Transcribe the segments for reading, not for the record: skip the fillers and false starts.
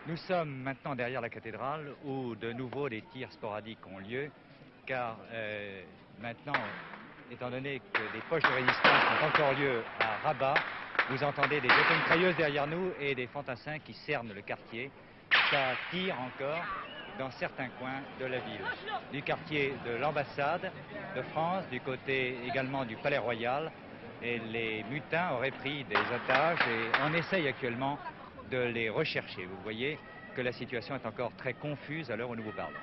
Nous sommes maintenant derrière la cathédrale où de nouveau des tirs sporadiques ont lieu, car maintenant, étant donné que des poches de résistance ont encore lieu à Rabat, vous entendez des auto-mitrailleuses derrière nous et des fantassins qui cernent le quartier. Ça tire encore dans certains coins de la ville, du quartier de l'ambassade de France, du côté également du Palais Royal, et les mutins auraient pris des otages et on essaye actuellement de les rechercher. Vous voyez que la situation est encore très confuse à l'heure où nous vous parlons.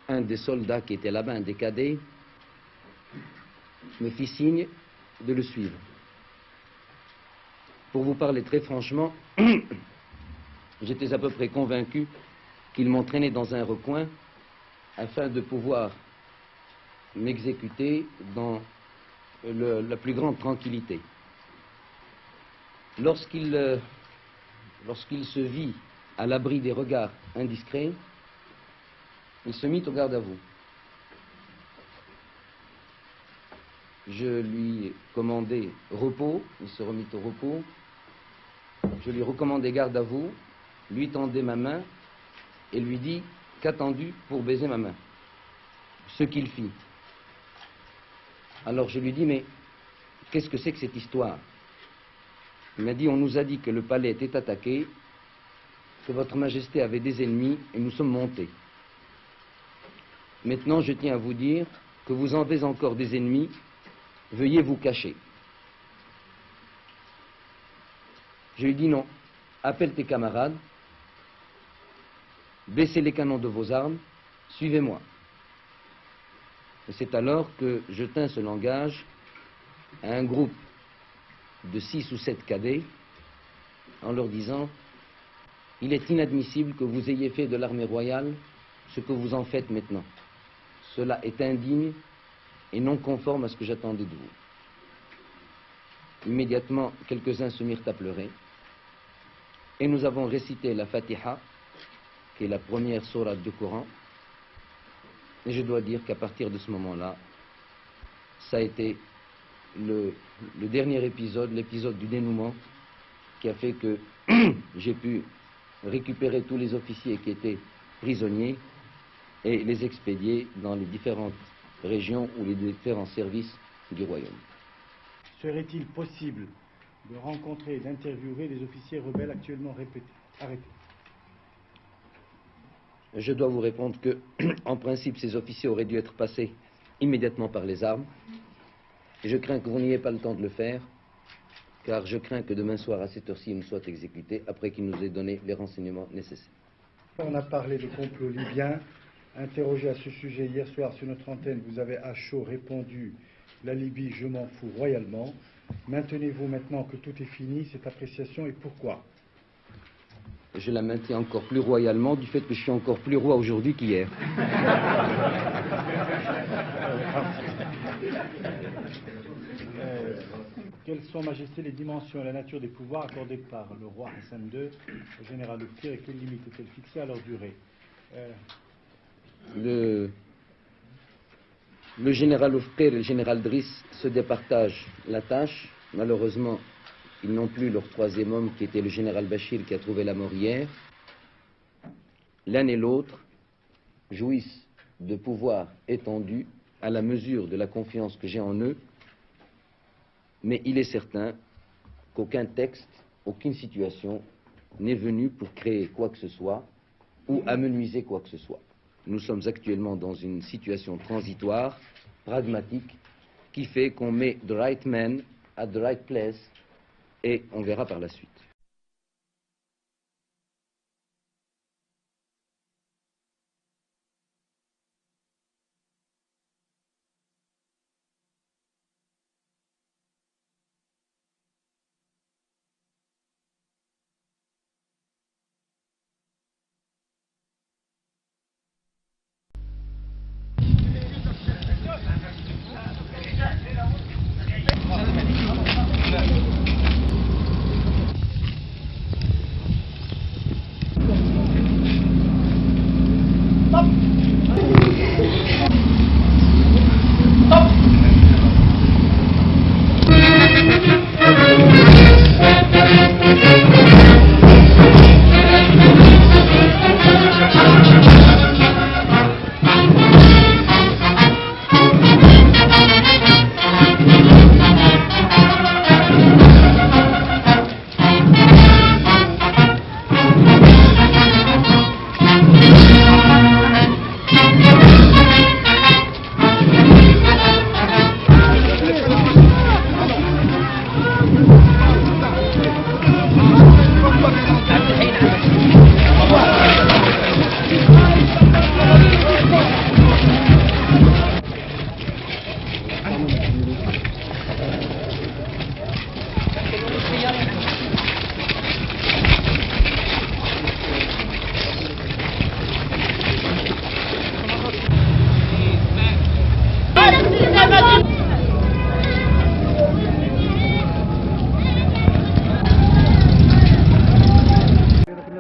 Un des soldats qui était là-bas, un des cadets, me fit signe de le suivre. Pour vous parler très franchement, j'étais à peu près convaincu qu'il m'entraînait dans un recoin afin de pouvoir m'exécuter dans la plus grande tranquillité. Lorsqu'il se vit à l'abri des regards indiscrets, il se mit au garde à vous. Je lui commandai repos, il se remit au repos. Je lui recommandai garde à vous, lui tendai ma main et lui dis qu'attendu pour baiser ma main. Ce qu'il fit. Alors je lui dis, mais qu'est-ce que c'est que cette histoire? Il m'a dit, on nous a dit que le palais était attaqué, que votre majesté avait des ennemis et nous sommes montés. Maintenant, je tiens à vous dire que vous en avez encore des ennemis, veuillez vous cacher. Je lui dis non, appelle tes camarades, baissez les canons de vos armes, suivez-moi. Et c'est alors que je tins ce langage à un groupe de 6 ou 7 cadets en leur disant, il est inadmissible que vous ayez fait de l'armée royale ce que vous en faites maintenant. Cela est indigne et non conforme à ce que j'attendais de vous. Immédiatement, quelques-uns se mirent à pleurer et nous avons récité la Fatiha, qui est la première sourate du Coran. Et je dois dire qu'à partir de ce moment-là, ça a été le dernier épisode, l'épisode du dénouement, qui a fait que j'ai pu récupérer tous les officiers qui étaient prisonniers et les expédier dans les différentes régions ou les différents services du royaume. Serait-il possible de rencontrer et d'interviewer les officiers rebelles actuellement arrêtés? Je dois vous répondre que, en principe, ces officiers auraient dû être passés immédiatement par les armes. Et je crains que vous n'ayez pas le temps de le faire, car je crains que demain soir, à cette heure-ci, ils nous soient exécutés après qu'ils nous aient donné les renseignements nécessaires. On a parlé de complot libyen. Interrogé à ce sujet hier soir sur notre antenne, vous avez à chaud répondu « La Libye, je m'en fous royalement ». Maintenez-vous maintenant que tout est fini, cette appréciation, et pourquoi? Je la maintiens encore plus royalement du fait que je suis encore plus roi aujourd'hui qu'hier. Quelles sont, Majesté, les dimensions et la nature des pouvoirs accordés par le roi Hassan II au général Oufkir et quelles limites est-elle fixée à leur durée? Le général Oufkir et le général Driss se départagent la tâche. Malheureusement, ils n'ont plus leur troisième homme qui était le général Bachir qui a trouvé la mort hier. L'un et l'autre jouissent de pouvoir étendus à la mesure de la confiance que j'ai en eux, mais il est certain qu'aucun texte, aucune situation n'est venue pour créer quoi que ce soit ou amenuiser quoi que ce soit. Nous sommes actuellement dans une situation transitoire, pragmatique, qui fait qu'on met the right man at the right place et on verra par la suite.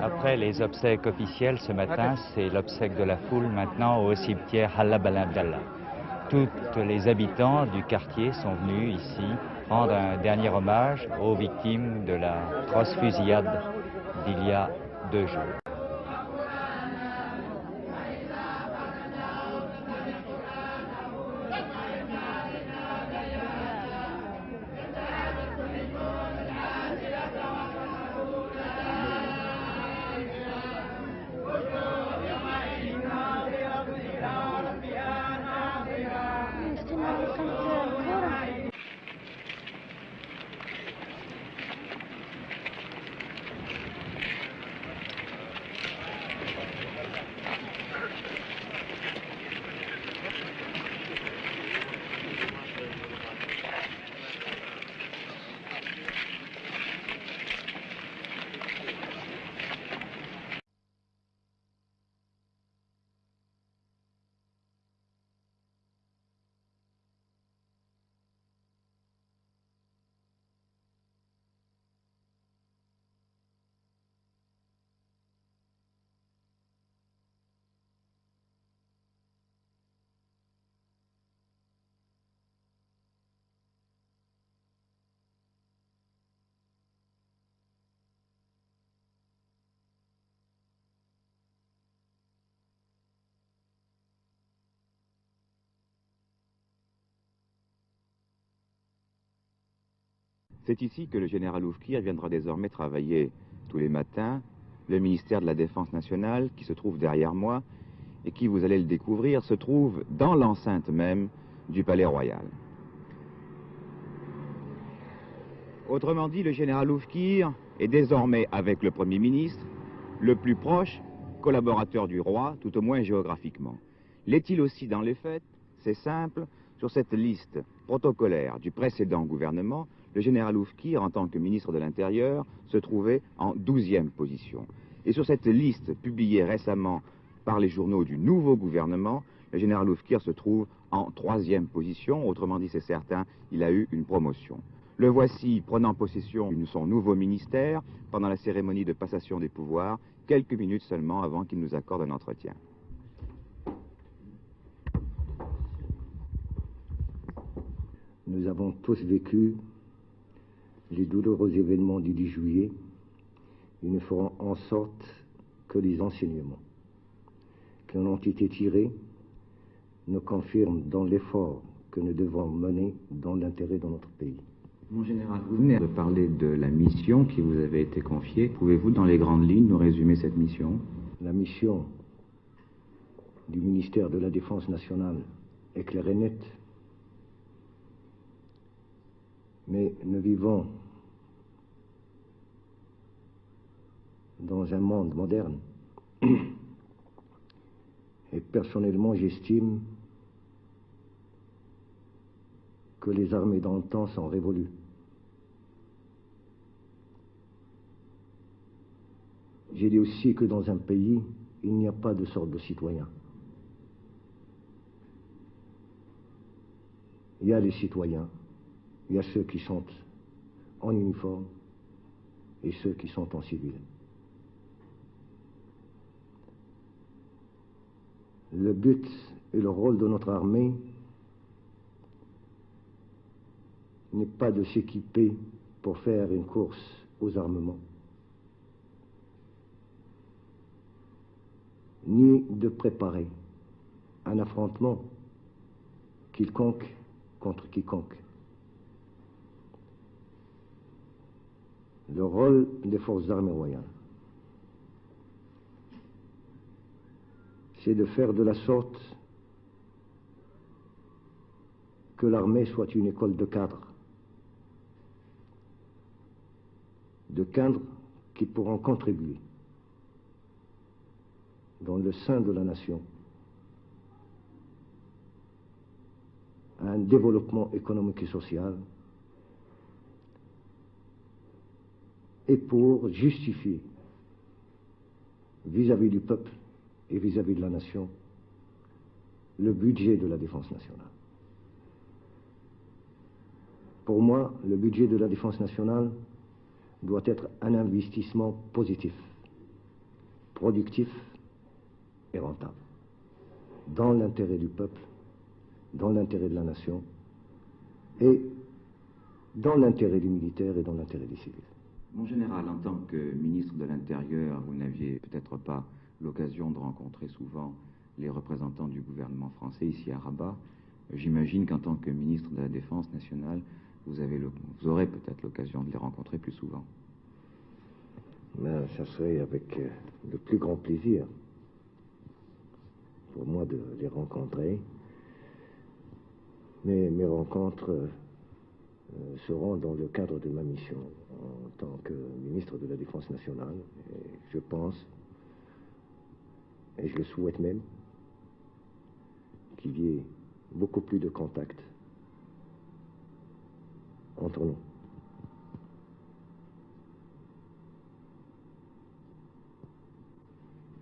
Après les obsèques officielles ce matin, c'est l'obsèque de la foule maintenant au cimetière Halla Ben Abdallah. Tous les habitants du quartier sont venus ici rendre un dernier hommage aux victimes de la atroce fusillade d'il y a 2 jours. C'est ici que le général Oufkir viendra désormais travailler tous les matins. Le ministère de la Défense nationale, qui se trouve derrière moi, et qui, vous allez le découvrir, se trouve dans l'enceinte même du Palais Royal. Autrement dit, le général Oufkir est désormais, avec le Premier ministre, le plus proche collaborateur du roi, tout au moins géographiquement. L'est-il aussi dans les faits? C'est simple, sur cette liste protocolaire du précédent gouvernement, le général Oufkir, en tant que ministre de l'Intérieur, se trouvait en 12e position. Et sur cette liste publiée récemment par les journaux du nouveau gouvernement, le général Oufkir se trouve en 3e position. Autrement dit, c'est certain, il a eu une promotion. Le voici prenant possession de son nouveau ministère pendant la cérémonie de passation des pouvoirs, quelques minutes seulement avant qu'il nous accorde un entretien. Nous avons tous vécu les douloureux événements du 10 juillet et nous ferons en sorte que les enseignements qui en ont été tirés nous confirme dans l'effort que nous devons mener dans l'intérêt de notre pays. Mon général, vous venez de parler de la mission qui vous avait été confiée. Pouvez-vous, dans les grandes lignes, nous résumer cette mission? La mission du ministère de la Défense nationale est claire et nette. Mais nous vivons dans un monde moderne. Et personnellement, j'estime que les armées d'antan sont révolues. J'ai dit aussi que dans un pays, il n'y a pas de sorte de citoyen. Il y a les citoyens, il y a ceux qui sont en uniforme et ceux qui sont en civil. Le but et le rôle de notre armée n'est pas de s'équiper pour faire une course aux armements, ni de préparer un affrontement quelconque contre quiconque. Le rôle des forces armées royales, c'est de faire de la sorte que l'armée soit une école de cadres qui pourront contribuer dans le sein de la nation à un développement économique et social et pour justifier vis-à-vis du peuple et vis-à-vis de la nation le budget de la défense nationale. Pour moi, le budget de la défense nationale doit être un investissement positif, productif et rentable, dans l'intérêt du peuple, dans l'intérêt de la nation et dans l'intérêt du militaire et dans l'intérêt des civils. Mon général, en tant que ministre de l'Intérieur, vous n'aviez peut-être pas l'occasion de rencontrer souvent les représentants du gouvernement français ici à Rabat. J'imagine qu'en tant que ministre de la Défense nationale, vous aurez peut-être l'occasion de les rencontrer plus souvent. Ben, ça serait avec le plus grand plaisir pour moi de les rencontrer. Mais mes rencontres seront dans le cadre de ma mission en tant que ministre de la Défense nationale. Et je pense, et je le souhaite même, qu'il y ait beaucoup plus de contacts entre nous.